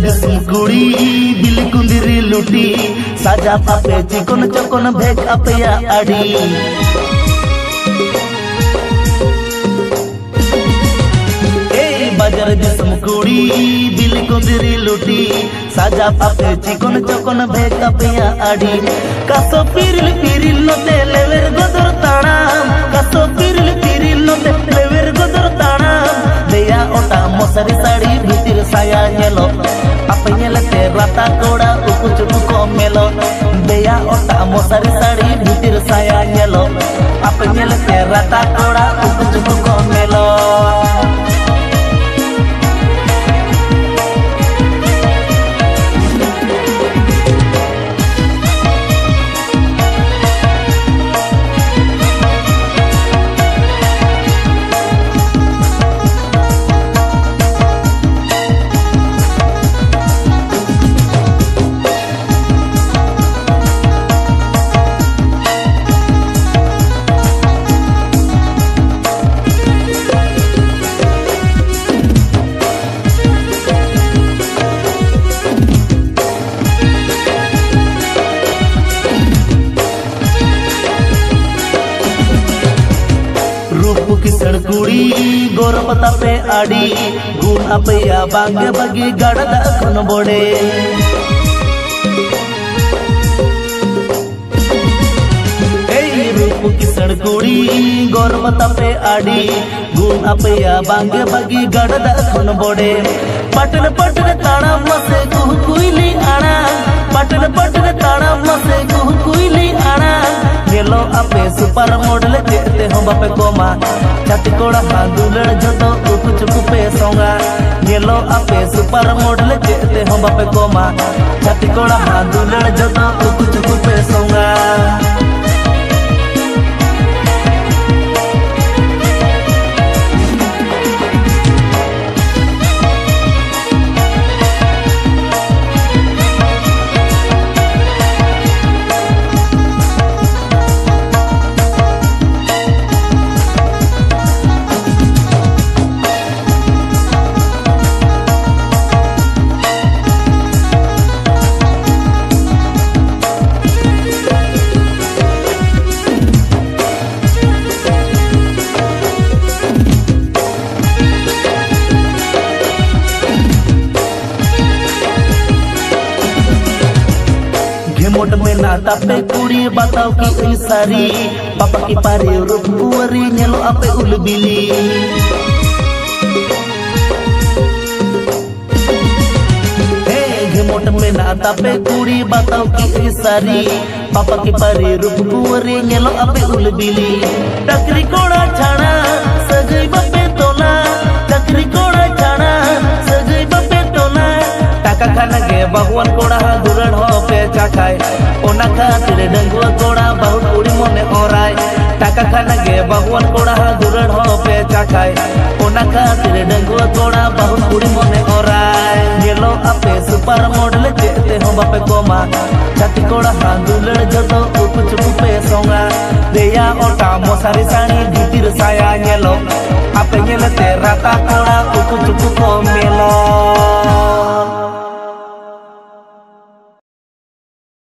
दिसम कुड़ी बिल कुंदिरी लुटी साजा पापे चिकन चकन भेक अपया आड़ी बाजार दिसम कुड़ी बिल कुंदिरी लुटी साजा पापे चिकन चकन भेक अपया आड़ी कासो पिरिल पिरिल नते लेवेर गदर ताणाम कासो पिरिल पिरिल नते लेवेर गदर ताणाम देया ओटा मोसरी साड़ी भीतर साया नेलो apa nyelete rata koda ukucu ko melo deya ota mosari sari bhitir saya nyelo apa nyelete rata koda ukucu ko melo किसड़ कुड़ी गोरपता पे आड़ी गुण अपया बांगे बगी गड़दा खन बोड़े रूप किसड़ कुड़ी गोरपता पे आड़ी गुण अपया बांगे बगी गड़दा खन बोड़े पटन पटन ताड़ा मसे कुह कुइली आना पटन पटन ताड़ा मसे कुह कुइली आना येलो अपे सुपर मॉडल जेते हम बापे कोमा छाती कोड़ा हांदुलड़ जतो उकु चुकु पे सोंगा येलो अपे सुपर मॉडल जेते हम बापे कोमा छाती कोड़ा हांदुलड़ जतो उकु चुकु पे सोंगा मोट में नाता पे कुड़ी बताओ की सारी पापा की पारी रूप कुवरी नेलो अपे उलबिली मोट में नाता पे कुड़ी बताओ की सारी पापा की पारी रूप कुवरी नेलो अपे उलबिली टकरी कोड़ा छाना सजई बपे तोला टकरी कोड़ा छाना सजई बपे तोला टाका खाना गे भगवान कोड़ा दुरड़ हो पे चाखाय ओना खातिर डंगुआ कोड़ा बहुत कुड़ी मने ओराय टाका खाना गे भगवान कोड़ा दुरड़ हो पे चाखाय ओना खातिर डंगुआ कोड़ा बहुत कुड़ी मने ओराय येलो अपे सुपर मॉडल जेते हम बापे कोमा छाती कोड़ा हांदुलड़ जतो उकु चुकु पे सोंगा देया ओटा मोसारी साड़ी भीतिर साया नेलो अपे नेलते राता कोड़ा उकु चुकु को मेलो